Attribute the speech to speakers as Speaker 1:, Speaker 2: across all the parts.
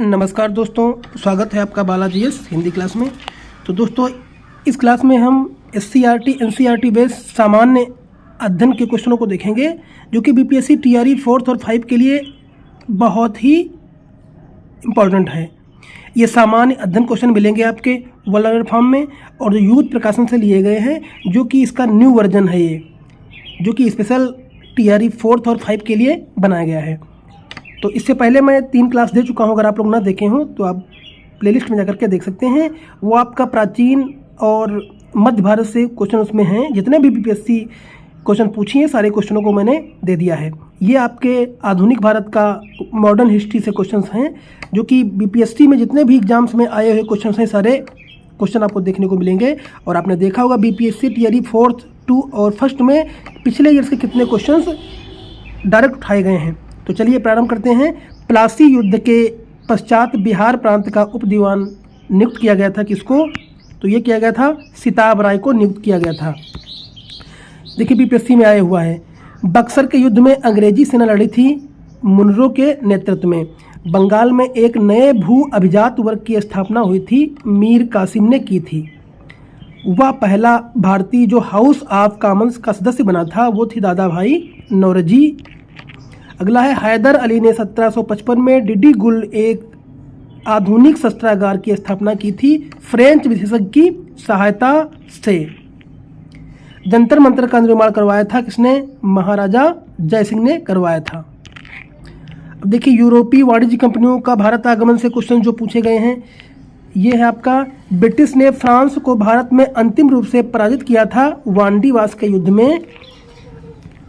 Speaker 1: नमस्कार दोस्तों, स्वागत है आपका बालाजी एस हिंदी क्लास में। तो दोस्तों, इस क्लास में हम SCRT NCERT बेस्ड सामान्य अध्ययन के क्वेश्चनों को देखेंगे, जो कि BPSC TRE 4th और 5 के लिए बहुत ही इम्पोर्टेंट है। ये सामान्य अध्ययन क्वेश्चन मिलेंगे आपके वर्ल्ड फॉर्म में और जो यूथ प्रकाशन से लिए गए हैं, जो कि इसका न्यू वर्जन है, ये जो कि स्पेशल TRE 4th और 5 के लिए बनाया गया है। तो इससे पहले मैं 3 क्लास दे चुका हूँ, अगर आप लोग ना देखे हों तो आप प्लेलिस्ट में जाकर के देख सकते हैं। वो आपका प्राचीन और मध्य भारत से क्वेश्चन उसमें हैं। जितने भी BPSC क्वेश्चन पूछी हैं, सारे क्वेश्चनों को मैंने दे दिया है। ये आपके आधुनिक भारत का मॉडर्न हिस्ट्री से क्वेश्चंस हैं, जो कि BPSC में जितने भी एग्जाम्स में आए हुए क्वेश्चन हैं, सारे क्वेश्चन आपको देखने को मिलेंगे। और आपने देखा होगा BPSC TRE 4th 2 और 1st में पिछले ईयर्स के कितने क्वेश्चन डायरेक्ट उठाए गए हैं। तो चलिए प्रारंभ करते हैं। प्लासी युद्ध के पश्चात बिहार प्रांत का उप दीवान नियुक्त किया गया था किसको? तो ये किया गया था सिताब राय को नियुक्त किया गया था। देखिए BPSC में आया हुआ है। बक्सर के युद्ध में अंग्रेजी सेना लड़ी थी मुनरो के नेतृत्व में। बंगाल में एक नए भू अभिजात वर्ग की स्थापना हुई थी, मीर कासिम ने की थी। वह पहला भारतीय जो हाउस ऑफ कॉमन्स का सदस्य बना था, वो थी दादा भाई नौरोजी। अगला है, हैदर अली ने 1755 में डिडी गुल एक आधुनिक शस्त्रागार की स्थापना की थी फ्रेंच विशेषज्ञ की सहायता से। जंतर मंतर का निर्माण करवाया था किसने? महाराजा जय सिंह ने करवाया था। अब देखिए, यूरोपीय वाणिज्य कंपनियों का भारत आगमन से क्वेश्चन जो पूछे गए हैं, ये है आपका। ब्रिटिश ने फ्रांस को भारत में अंतिम रूप से पराजित किया था वांडीवास के युद्ध में।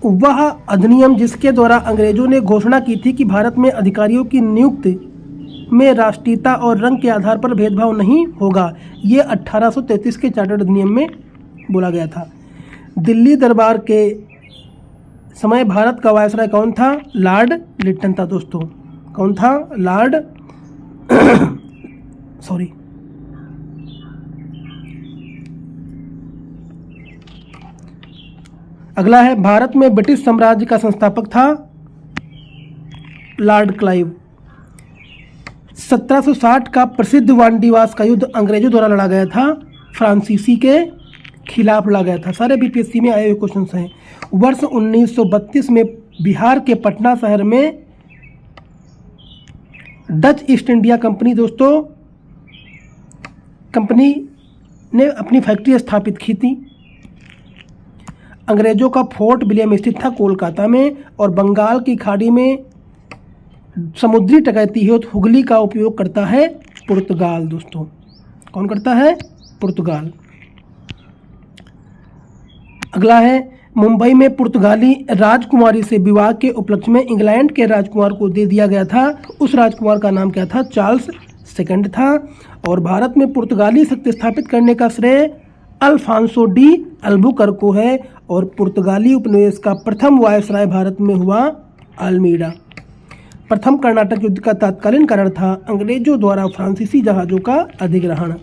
Speaker 1: वह अधिनियम जिसके द्वारा अंग्रेजों ने घोषणा की थी कि भारत में अधिकारियों की नियुक्ति में राष्ट्रीयता और रंग के आधार पर भेदभाव नहीं होगा, ये 1833 के चार्टर्ड अधिनियम में बोला गया था। दिल्ली दरबार के समय भारत का वायसराय कौन था? लॉर्ड लिटन था दोस्तों। कौन था? लॉर्ड सॉरी अगला है, भारत में ब्रिटिश साम्राज्य का संस्थापक था लॉर्ड क्लाइव। 1760 का प्रसिद्ध वांडीवास का युद्ध अंग्रेजों द्वारा लड़ा गया था, फ्रांसीसी के खिलाफ लड़ा गया था। सारे BPSC में आए हुए क्वेश्चन हैं। वर्ष 1932 में बिहार के पटना शहर में डच ईस्ट इंडिया कंपनी दोस्तों कंपनी ने अपनी फैक्ट्री स्थापित की थी। अंग्रेजों का फोर्ट विलियम स्थित था कोलकाता में। और बंगाल की खाड़ी में समुद्री डकैती हेतु हुगली का उपयोग करता है पुर्तगाल दोस्तों। कौन करता है? पुर्तगाल। अगला है, मुंबई में पुर्तगाली राजकुमारी से विवाह के उपलक्ष्य में इंग्लैंड के राजकुमार को दे दिया गया था। उस राजकुमार का नाम क्या था? चार्ल्स सेकंड था। और भारत में पुर्तगाली शक्ति स्थापित करने का श्रेय अल्फांसो डी अल्बुकर्क को है। और पुर्तगाली उपनिवेश का प्रथम वायसराय भारत में हुआ अल्मीडा। प्रथम कर्नाटक युद्ध का तत्कालीन कारण था अंग्रेजों द्वारा फ्रांसीसी जहाज़ों का अधिग्रहण।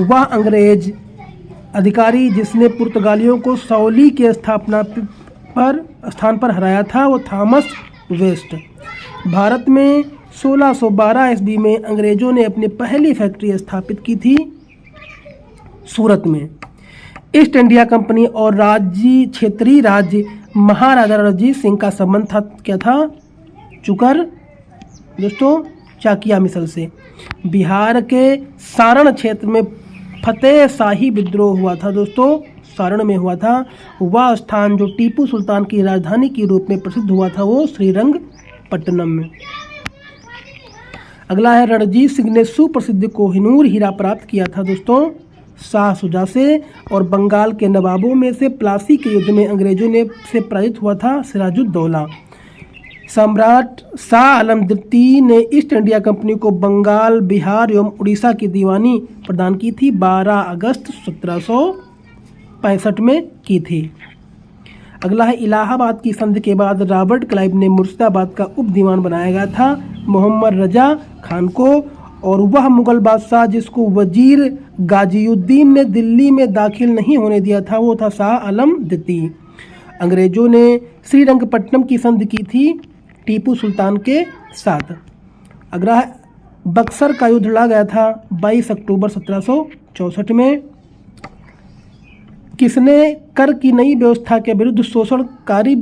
Speaker 1: वह अंग्रेज अधिकारी जिसने पुर्तगालियों को सौली के स्थान पर हराया था, वो थॉमस वेस्ट। भारत में 1612 ईस्वी में अंग्रेजों ने अपनी पहली फैक्ट्री स्थापित की थी सूरत में। ईस्ट इंडिया कंपनी और क्षेत्रीय राज्य महाराजा रणजीत सिंह का संबंध था, क्या था? चुकर दोस्तों चाकिया मिसल से। बिहार के सारण क्षेत्र में फतेह शाही विद्रोह हुआ था दोस्तों, सारण में हुआ था। वह स्थान जो टीपू सुल्तान की राजधानी के रूप में प्रसिद्ध हुआ था, वो श्रीरंगपट्टनम में। अगला है, रणजीत सिंह ने सुप्रसिद्ध कोहिनूर हीरा प्राप्त किया था दोस्तों शाह शुजा से। और बंगाल के नवाबों में से प्लासी के युद्ध में अंग्रेजों ने से पराजित हुआ था सिराजुद्दौला। सम्राट शाह आलम द्वितीय ने ईस्ट इंडिया कंपनी को बंगाल, बिहार एवं उड़ीसा की दीवानी प्रदान की थी। 12 अगस्त 1765 में की थी। अगला है, इलाहाबाद की संधि के बाद रॉबर्ट क्लाइव ने मुर्शिदाबाद का उप दीवान बनाया गया था मोहम्मद रजा खान को। और वह मुगल बादशाह जिसको वजीर गाजियुद्दीन ने दिल्ली में दाखिल नहीं होने दिया था, वो था शाह आलम द्वितीय। अंग्रेजों ने श्रीरंगपट्टनम की संधि की थी टीपू सुल्तान के साथ। बक्सर का युद्ध लड़ा गया था 22 अक्टूबर 1764 में। किसने कर की नई व्यवस्था के विरुद्ध शोषणकारी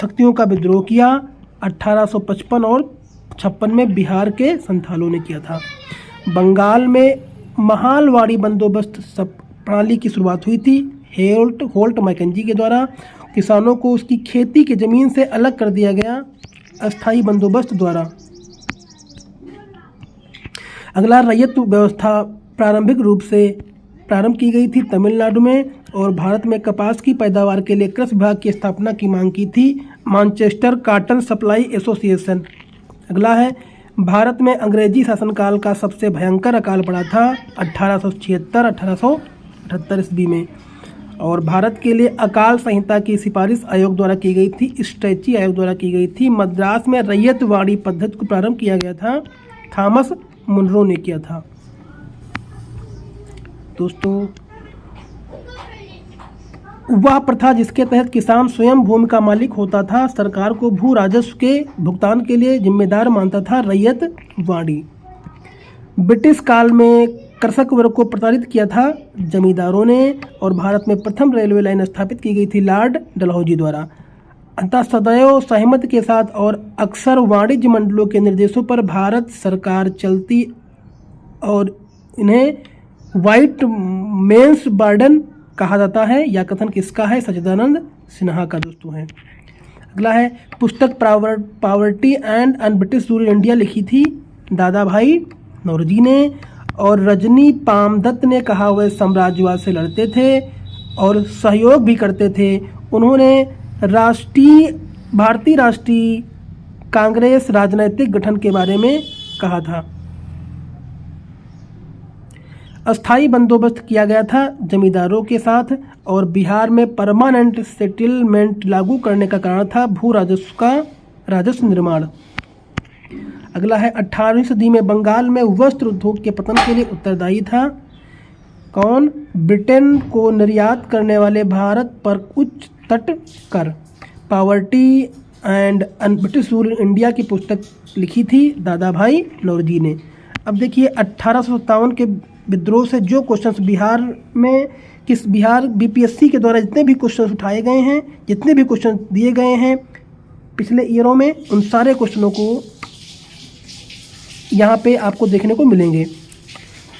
Speaker 1: शक्तियों का विद्रोह किया? 1855 और 56 में बिहार के संथालों ने किया था। बंगाल में महालवाड़ी बंदोबस्त प्रणाली की शुरुआत हुई थी होल्ट मैकेंजी के द्वारा। किसानों को उसकी खेती की ज़मीन से अलग कर दिया गया अस्थाई बंदोबस्त द्वारा। अगला, रैयत व्यवस्था प्रारंभिक रूप से प्रारंभ की गई थी तमिलनाडु में, और भारत में कपास की पैदावार के लिए कृषि विभाग की स्थापना की मांग की थी मैनचेस्टर कॉटन सप्लाई एसोसिएशन। अगला है, भारत में अंग्रेजी शासनकाल का सबसे भयंकर अकाल पड़ा था 1876-1878 ईस्वी में, और भारत के लिए अकाल संहिता की सिफारिश आयोग द्वारा की गई थी, स्ट्रेची आयोग द्वारा की गई थी। मद्रास में रैयतवाड़ी पद्धति को प्रारंभ किया गया था, थॉमस मुनरो ने किया था। दोस्तों, वह प्रथा जिसके तहत किसान स्वयं भूमि का मालिक होता था, सरकार को भू राजस्व के भुगतान के लिए जिम्मेदार मानता था, रैयतवाड़ी। ब्रिटिश काल में कृषक वर्ग को प्रताड़ित किया था जमींदारों ने, और भारत में प्रथम रेलवे लाइन स्थापित की गई थी लॉर्ड डलहौजी द्वारा। अतः सदैव सहमति के साथ और अक्सर वाणिज्य मंडलों के निर्देशों पर भारत सरकार चलती, और इन्हें व्हाइट मेंस बर्डन कहा जाता है। यह कथन किसका है? सच्चिदानंद सिन्हा का दोस्तों है। अगला है, पुस्तक poverty and un British rule India लिखी थी दादा भाई नौरोजी ने, और रजनी पामदत्त ने कहा वह साम्राज्यवाद से लड़ते थे और सहयोग भी करते थे। उन्होंने भारतीय राष्ट्रीय कांग्रेस राजनैतिक गठन के बारे में कहा था। अस्थाई बंदोबस्त किया गया था जमींदारों के साथ, और बिहार में परमानेंट सेटलमेंट लागू करने का कारण था भू राजस्व निर्माण। अगला है, 18वीं सदी में बंगाल में वस्त्र उद्योग के पतन के लिए उत्तरदायी था कौन? ब्रिटेन को निर्यात करने वाले भारत पर उच्च तट कर। Poverty and un British rule India की पुस्तक लिखी थी दादा भाई नौरोजी ने। अब देखिए, 1857 के विद्रोह से जो क्वेश्चंस बिहार बीपीएससी के द्वारा जितने भी क्वेश्चंस उठाए गए हैं, जितने भी क्वेश्चन दिए गए हैं पिछले ईयरों में, उन सारे क्वेश्चनों को यहाँ पे आपको देखने को मिलेंगे।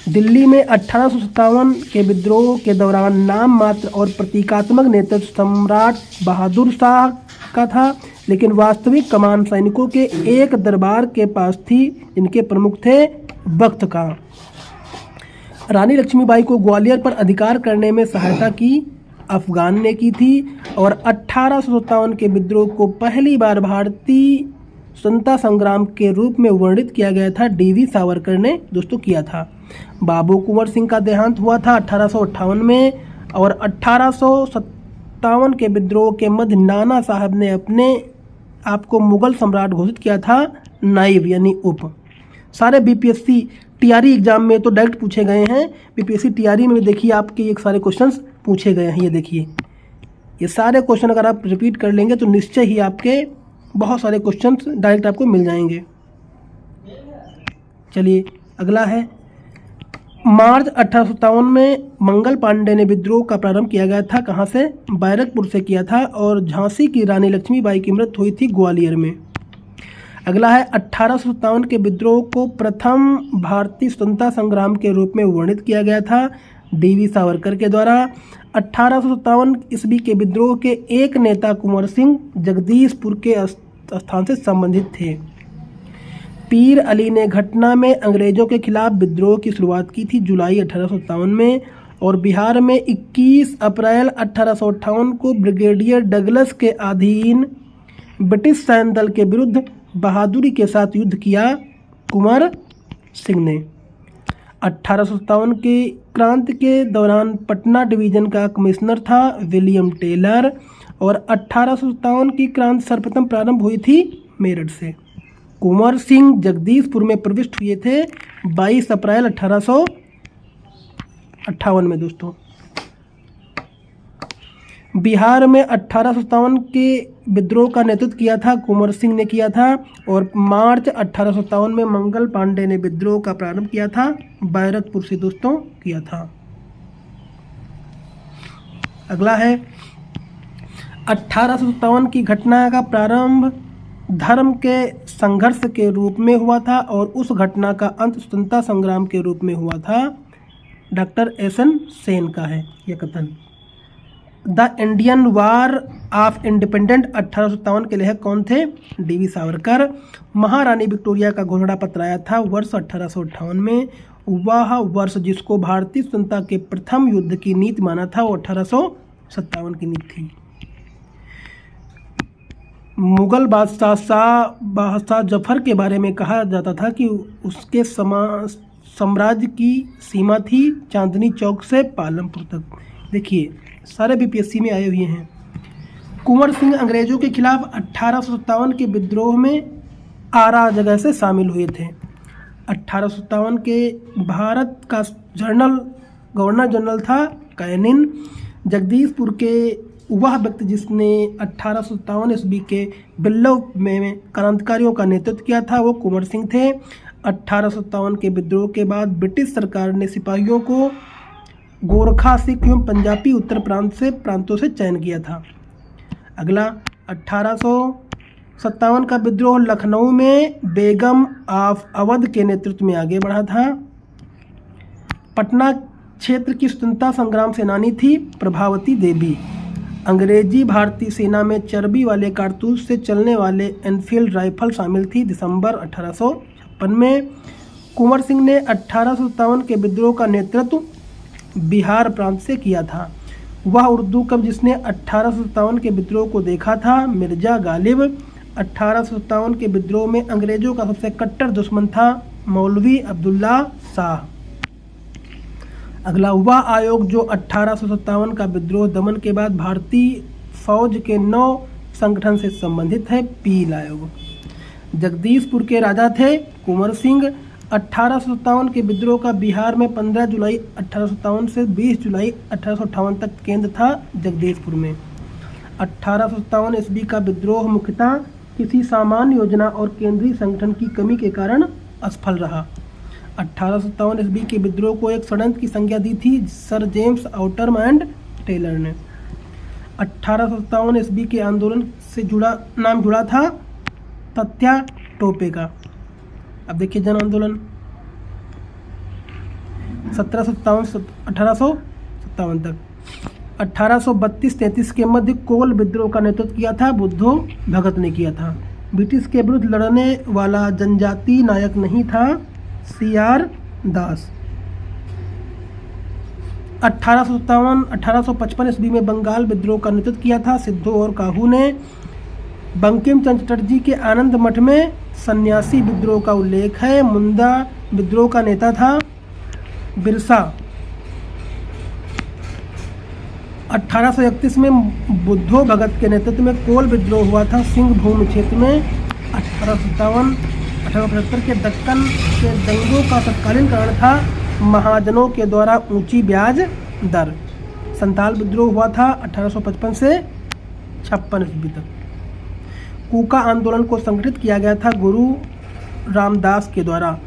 Speaker 1: दिल्ली में 1857 के विद्रोह के दौरान नाम मात्र और प्रतीकात्मक नेतृत्व सम्राट बहादुर शाह का था, लेकिन वास्तविक कमान सैनिकों के एक दरबार के पास थी, जिनके प्रमुख थे बख्त खां। रानी लक्ष्मीबाई को ग्वालियर पर अधिकार करने में सहायता की अफगान ने की थी, और 1857 के विद्रोह को पहली बार भारतीय स्वतंत्रता संग्राम के रूप में वर्णित किया गया था, डीवी सावरकर ने दोस्तों किया था। बाबू कुंवर सिंह का देहांत हुआ था 1858 में, और 1857 के विद्रोह के मध्य नाना साहब ने अपने आप को मुगल सम्राट घोषित किया था, नाइब यानी उप। सारे बीपीएससी टीआरई एग्जाम में तो डायरेक्ट पूछे गए हैं। बीपीएससी टीआरई में देखिए आपके ये सारे क्वेश्चंस पूछे गए हैं। ये देखिए, ये सारे क्वेश्चन अगर आप रिपीट कर लेंगे तो निश्चय ही आपके बहुत सारे क्वेश्चंस डायरेक्ट आपको मिल जाएंगे। चलिए, अगला है, मार्च 1857 में मंगल पांडे ने विद्रोह का प्रारंभ किया गया था। कहाँ से? बैरकपुर से किया था, और झांसी की रानी लक्ष्मीबाई की मृत्यु हुई थी ग्वालियर में। अगला है, 1857 के विद्रोह को प्रथम भारतीय स्वतंत्रता संग्राम के रूप में वर्णित किया गया था, डीवी सावरकर के द्वारा। 1857 ईस्वी के विद्रोह के एक नेता कुंवर सिंह जगदीशपुर के स्थान से संबंधित थे। पीर अली ने घटना में अंग्रेजों के खिलाफ विद्रोह की शुरुआत की थी जुलाई 1857 में, और बिहार में 21 अप्रैल 1858 को ब्रिगेडियर डगलस के अधीन ब्रिटिश सैन्य दल के विरुद्ध बहादुरी के साथ युद्ध किया कुंवर सिंह ने। 1857 के क्रांति के दौरान पटना डिवीज़न का कमिश्नर था विलियम टेलर, और 1857 की क्रांति सर्वप्रथम प्रारंभ हुई थी मेरठ से। कुंवर सिंह जगदीशपुर में प्रविष्ट हुए थे 22 अप्रैल 1858 में दोस्तों। बिहार में 1857 के विद्रोह का नेतृत्व किया था कुंवर सिंह ने किया था, और मार्च 1857 में मंगल पांडे ने विद्रोह का प्रारंभ किया था, बैरकपुर से दोस्तों किया था। अगला है 1857 की घटना का प्रारंभ धर्म के संघर्ष के रूप में हुआ था और उस घटना का अंत स्वतंत्रता संग्राम के रूप में हुआ था। Doctor SN. सेन का है यह कथन। The Indian war of independence 1857 के लेखक कौन थे? डी.वी. सावरकर। महारानी विक्टोरिया का घोषणा पत्र आया था वर्ष 1858 में। वह वर्ष जिसको भारतीय स्वतंत्रता के प्रथम युद्ध की नीति माना था वो 1857 की नीति थी। मुगल बादशाह जफर के बारे में कहा जाता था कि उसके साम्राज्य की सीमा थी चांदनी चौक से पालमपुर तक। देखिए सारे बीपीएससी में आए हुए हैं। कुंवर सिंह अंग्रेजों के खिलाफ 1857 के विद्रोह में आरा जगह से शामिल हुए थे। 1857 के भारत का गवर्नर जनरल था कैनिन। जगदीशपुर के वह व्यक्ति जिसने 1857 ईस्वी के बिल्लव में क्रांतिकारियों का नेतृत्व किया था वो कुंवर सिंह थे। 1857 के विद्रोह के बाद ब्रिटिश सरकार ने सिपाहियों को गोरखा, सिख एवं पंजाबी उत्तर प्रांतों से चयन किया था। अगला 1857 का विद्रोह लखनऊ में बेगम ऑफ अवध के नेतृत्व में आगे बढ़ा था। पटना क्षेत्र की स्वतंत्रता संग्राम सेनानी थी प्रभावती देवी। अंग्रेजी भारतीय सेना में चर्बी वाले कारतूस से चलने वाले एनफील्ड राइफल शामिल थी। दिसंबर 1856 में कुंवर सिंह ने 1857 के विद्रोह का नेतृत्व बिहार प्रांत से किया था। वह उर्दू कवि जिसने 1857 के विद्रोह को देखा था मिर्जा गालिब। 1857 के विद्रोह में अंग्रेजों का सबसे कट्टर दुश्मन था मौलवी अब्दुल्ला शाह। अगला वह आयोग जो 1857 का विद्रोह दमन के बाद भारतीय फौज के 9 संगठन से संबंधित है, पील आयोग। जगदीशपुर के राजा थे कुंवर सिंह। 1857 के विद्रोह का बिहार में 15 जुलाई 1857 से 20 जुलाई 1858 तक केंद्र था जगदीशपुर में। 1857 ईस्वी का विद्रोह मुख्यतः किसी सामान्य योजना और केंद्रीय संगठन की कमी के कारण असफल रहा। 1857 ईस्वी के विद्रोह को एक षड्यंत्र की संज्ञा दी थी sir James Outram and Taylor ने। 1857 ईस्वी के आंदोलन से नाम जुड़ा था तत्या टोपे का। अब देखिए जन आंदोलन 1857 तक। 1832-33 के मध्य कोल विद्रोह का नेतृत्व किया था बुद्धो भगत ने किया था। ब्रिटिश के विरुद्ध लड़ने वाला जनजातीय नायक नहीं था CR दास। 1855 ईस्वी में बंगाल विद्रोह का नेतृत्व किया था सिद्धू और काहू ने। बंकिम चंद्र चटर्जी के आनंद मठ में सन्यासी विद्रोह का उल्लेख है। मुंडा विद्रोह का नेता था बिरसा। 1831 में बुद्धो भगत के नेतृत्व में कोल विद्रोह हुआ था सिंहभूम क्षेत्र में। 1875 के दक्कन के दंगों का तत्कालीन कारण था महाजनों के द्वारा ऊंची ब्याज दर। संताल विद्रोह हुआ था 1855 से 56 ईस्वी तक। कूका आंदोलन को संगठित किया गया था गुरु रामदास के द्वारा।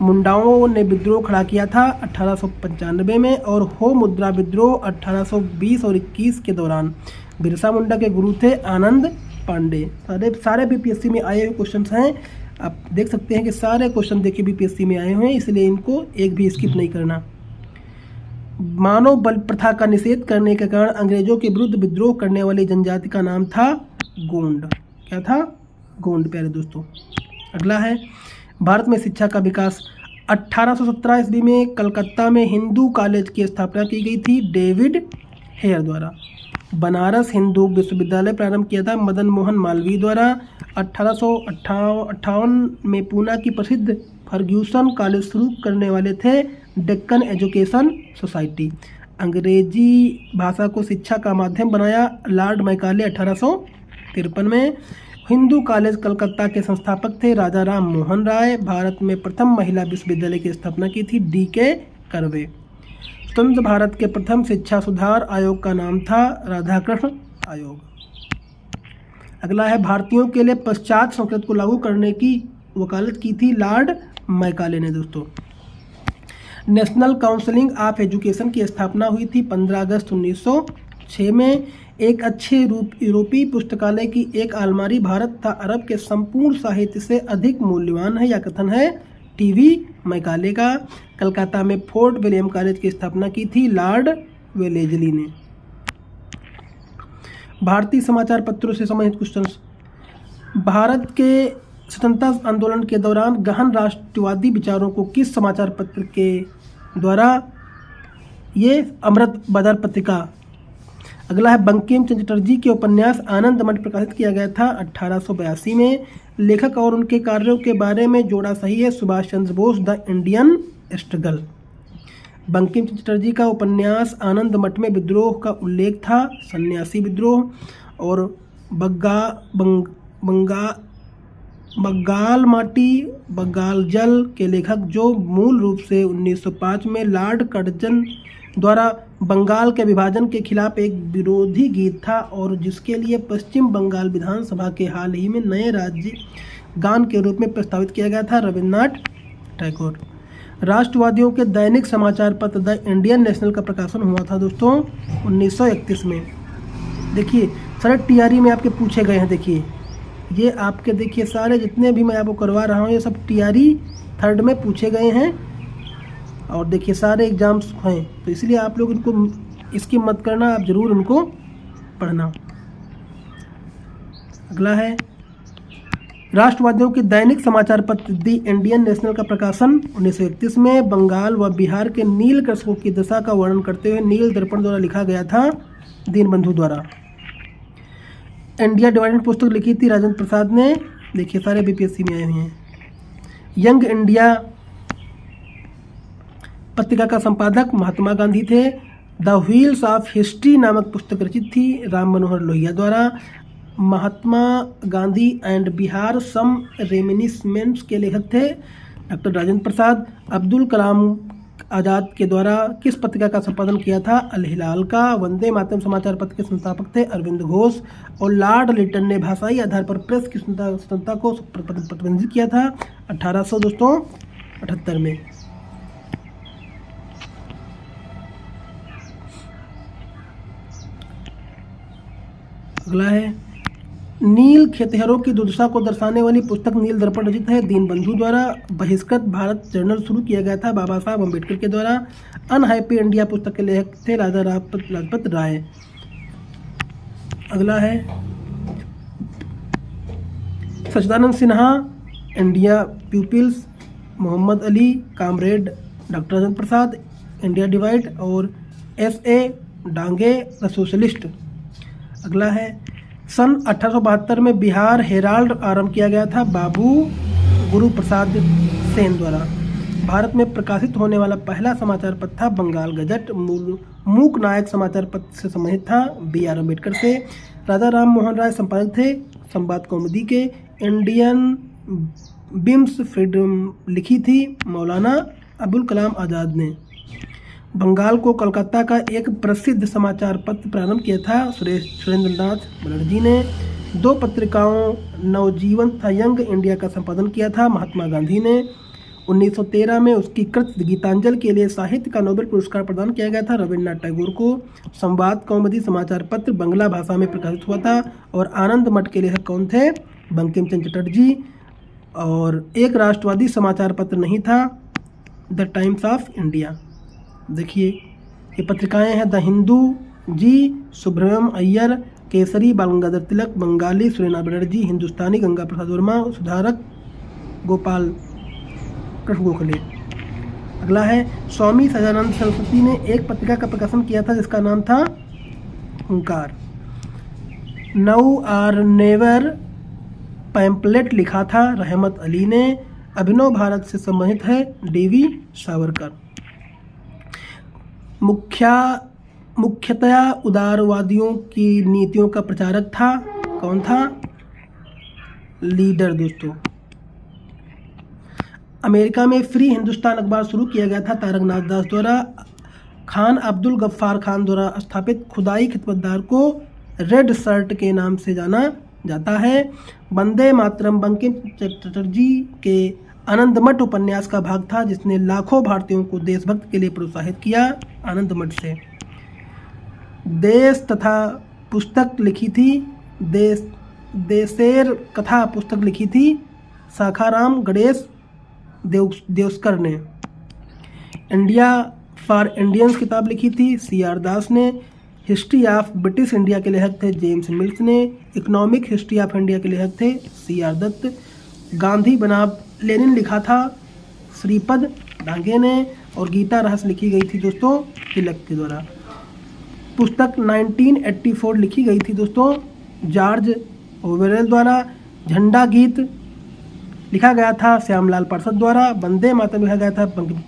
Speaker 1: मुंडाओं ने विद्रोह खड़ा किया था 1895 में और हो मुद्रा विद्रोह 1820 और 21 के दौरान। बिरसा मुंडा के गुरु थे आनंद पांडे। सारे बीपीएससी में आए हुए क्वेश्चन हैं, आप देख सकते हैं कि सारे क्वेश्चन देखिए बीपीएससी में आए हुए हैं, इसलिए इनको एक भी स्किप नहीं करना। मानव बल प्रथा का निषेध करने के कारण अंग्रेजों के विरुद्ध विद्रोह करने वाली जनजाति का नाम था गोंड। क्या था? गोंड प्यारे दोस्तों। अगला है भारत में शिक्षा का विकास। 1817 ईस्वी में कलकत्ता में हिंदू कॉलेज की स्थापना की गई थी डेविड हेयर द्वारा। बनारस हिंदू विश्वविद्यालय प्रारंभ किया था मदन मोहन मालवीय द्वारा। 1858 में पूना की प्रसिद्ध फर्ग्यूसन कॉलेज शुरू करने वाले थे डेक्कन एजुकेशन सोसाइटी। अंग्रेजी भाषा को शिक्षा का माध्यम बनाया लॉर्ड मैकाले 1853 में। हिंदू कॉलेज कलकत्ता के संस्थापक थे राजा राम मोहन राय। भारत में प्रथम महिला विश्वविद्यालय की स्थापना की थी D.K. कर्वे। स्वतंत्र भारत के प्रथम शिक्षा सुधार आयोग का नाम था राधाकृष्ण आयोग। अगला है, भारतीयों के लिए पश्चात संस्कृत को लागू करने की वकालत की थी लॉर्ड मैकाले ने दोस्तों। नेशनल काउंसिल ऑफ एजुकेशन की स्थापना हुई थी 15 अगस्त 1906 में। एक अच्छे यूरोपीय पुस्तकालय की एक अलमारी भारत तथा अरब के संपूर्ण साहित्य से अधिक मूल्यवान है, यह कथन है टीवी मैकाले का। कलकत्ता में फोर्ट विलियम कॉलेज की स्थापना की थी लॉर्ड वेलेजली ने। भारतीय समाचार पत्रों से संबंधित क्वेश्चंस। भारत के स्वतंत्रता आंदोलन के दौरान गहन राष्ट्रवादी विचारों को किस समाचार पत्र के द्वारा, ये अमृत बाजार पत्रिका। अगला है, बंकिम चंद्र चटर्जी के उपन्यास आनंद मठ प्रकाशित किया गया था 1882 में। लेखक और उनके कार्यों के बारे में जोड़ा सही है Subhash Chandra Bose, the Indian struggle. Bankim Chandra Chatterjee का उपन्यास आनंद मठ में विद्रोह का उल्लेख था, सन्यासी विद्रोह। और बंगाल माटी बंगाल जल के लेखक, जो मूल रूप से 1905 में लॉर्ड कर्जन द्वारा बंगाल के विभाजन के खिलाफ एक विरोधी गीत था और जिसके लिए पश्चिम बंगाल विधानसभा के हाल ही में नए राज्य गान के रूप में प्रस्तावित किया गया था, रविन्द्रनाथ टैगोर। राष्ट्रवादियों के दैनिक समाचार पत्र द इंडियन नेशनल का प्रकाशन हुआ था दोस्तों 1931 में। देखिए सारे टीआरई में आपके पूछे गए हैं। देखिए ये आपके, देखिए सारे जितने भी मैं आपको करवा रहा हूँ ये सब टीआरई 3rd में पूछे गए हैं और देखिए सारे एग्जाम्स हैं, तो इसलिए आप लोग इनको इसकी मत करना, आप ज़रूर इनको पढ़ना। अगला है, राष्ट्रवादियों के दैनिक समाचार पत्र द इंडियन नेशनल का प्रकाशन 1931 में बंगाल व बिहार के नील कृषकों की दशा का वर्णन करते हुए नील दर्पण द्वारा लिखा गया था, दीनबंधु द्वारा। इंडिया डिवाइडेड पुस्तक लिखी थी राजेंद्र प्रसाद ने। देखिए सारे बीपीएससी में आए हुए हैं। यंग इंडिया पत्रिका का संपादक महात्मा गांधी थे। द व्हील्स ऑफ हिस्ट्री नामक पुस्तक रचित थी राम मनोहर लोहिया द्वारा। महात्मा गांधी एंड बिहार सम रेमिनिसमेंट्स के लेखक थे डॉक्टर राजेंद्र प्रसाद। अब्दुल कलाम आज़ाद के द्वारा किस पत्रिका का संपादन किया था, अल हिलाल का। वंदे मातरम समाचार पत्र के संस्थापक थे अरविंद घोष। और लॉर्ड लिटन ने भाषाई आधार पर प्रेस की स्वतंत्रता को प्रतिबंधित किया था 1878 में। अगला है, नील खेतिहरों की दुर्दशा को दर्शाने वाली पुस्तक नील दर्पण रचित है दीनबंधु द्वारा। बहिष्कृत भारत जर्नल शुरू किया गया था बाबा साहब अम्बेडकर के द्वारा। अनहैप्पी इंडिया पुस्तक के लेखक थे राजा लाजपत राय। अगला है, Sachchidananda Sinha India peoples, Mohammad Ali comrade doctor Rajendra Prasad India divide और S.A. Dange the socialist. अगला है, सन 1872 में बिहार हेराल्ड आरंभ किया गया था बाबू गुरु प्रसाद सेन द्वारा। भारत में प्रकाशित होने वाला पहला समाचार पत्र था बंगाल गजट। मूक नायक समाचार पत्र से संबंधित था B.R. अम्बेडकर से। राजा राम मोहन राय संपादक थे संवाद कौमुदी के। इंडियन बिम्स फ्रीडम लिखी थी मौलाना अबुल कलाम आज़ाद ने। बंगाल को कलकत्ता का एक प्रसिद्ध समाचार पत्र प्रारंभ किया था सुरेंद्रनाथ बनर्जी ने। 2 पत्रिकाओं नवजीवन तथा यंग इंडिया का संपादन किया था महात्मा गांधी ने। 1913 में उसकी कृत गीतांजलि के लिए साहित्य का नोबेल पुरस्कार प्रदान किया गया था रविन्द्रनाथ टैगोर को। संवाद कौमुदी समाचार पत्र बांग्ला भाषा में प्रकाशित हुआ था। और आनंद मठ के लेखक कौन थे, बंकिम चंद्र चटर्जी। और एक राष्ट्रवादी समाचार पत्र नहीं था, द टाइम्स ऑफ इंडिया। देखिए ये पत्रिकाएं हैं द हिंदू जी सुब्रमण्यम अय्यर, केसरी बाल गंगाधर तिलक, बंगाली सुरेना बनर्जी, हिंदुस्तानी गंगा प्रसाद वर्मा, सुधारक गोपाल कृष्ण गोखले। अगला है, स्वामी सदानंद सरस्वती ने एक पत्रिका का प्रकाशन किया था जिसका नाम था हुंकार। नाउ आर नेवर पैम्पलेट लिखा था रहमत अली ने। अभिनव भारत से संबंधित है D.V. सावरकर। मुख्यतया उदारवादियों की नीतियों का प्रचारक था, कौन था, लीडर दोस्तों। अमेरिका में फ्री हिंदुस्तान अखबार शुरू किया गया था तारकनाथ दास द्वारा। खान अब्दुल गफ्फार खान द्वारा स्थापित खुदाई खिदमतगार को रेड शर्ट के नाम से जाना जाता है। वंदे मातरम बंकिम चटर्जी के आनंदमठ उपन्यास का भाग था जिसने लाखों भारतीयों को देशभक्ति के लिए प्रोत्साहित किया। आनंदमठ से देश तथा पुस्तक लिखी थी देशेर कथा पुस्तक लिखी थी शाखाराम गणेश देवस्कर ने। इंडिया फॉर इंडियंस किताब लिखी थी CR दास ने। हिस्ट्री ऑफ ब्रिटिश इंडिया के लेखक थे जेम्स मिल्स ने। इकोनॉमिक हिस्ट्री ऑफ इंडिया के लेखक थे CR दत्त। गांधी बनाम लेनिन लिखा था श्रीपद डांगे ने। और गीता रहस्य लिखी गई थी दोस्तों तिलक के द्वारा। पुस्तक 1984 लिखी गई थी दोस्तों जॉर्ज ओवेल द्वारा। झंडा गीत लिखा गया था श्यामलाल पार्षद द्वारा। वंदे मातरम लिखा गया था बंकिम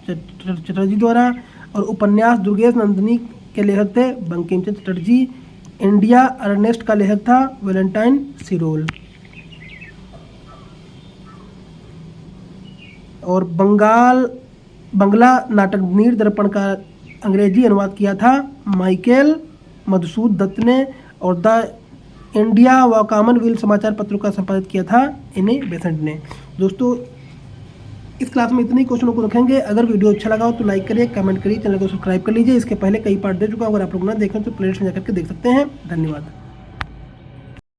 Speaker 1: चटर्जी द्वारा। और उपन्यास दुर्गेश नंदिनी के लेखक थे बंकिम चटर्जी। इंडिया अर्नेस्ट का लेखक था वैलेंटाइन सिरोल। और बंगला नाटक नीर दर्पण का अंग्रेजी अनुवाद किया था माइकल मधुसूद दत्त ने। और द इंडिया व कॉमनवेल्थ समाचार पत्रों का संपादित किया था इन्हें बेसेंट ने। दोस्तों इस क्लास में इतने ही क्वेश्चनों को रखेंगे। अगर वीडियो अच्छा लगा हो तो लाइक करिए, कमेंट करिए, चैनल को सब्सक्राइब कर लीजिए। इसके पहले कई पार्ट दे चुका हूं, अगर आप लोग ना देखें तो प्लेलिस्ट में जाकर के देख सकते हैं। धन्यवाद।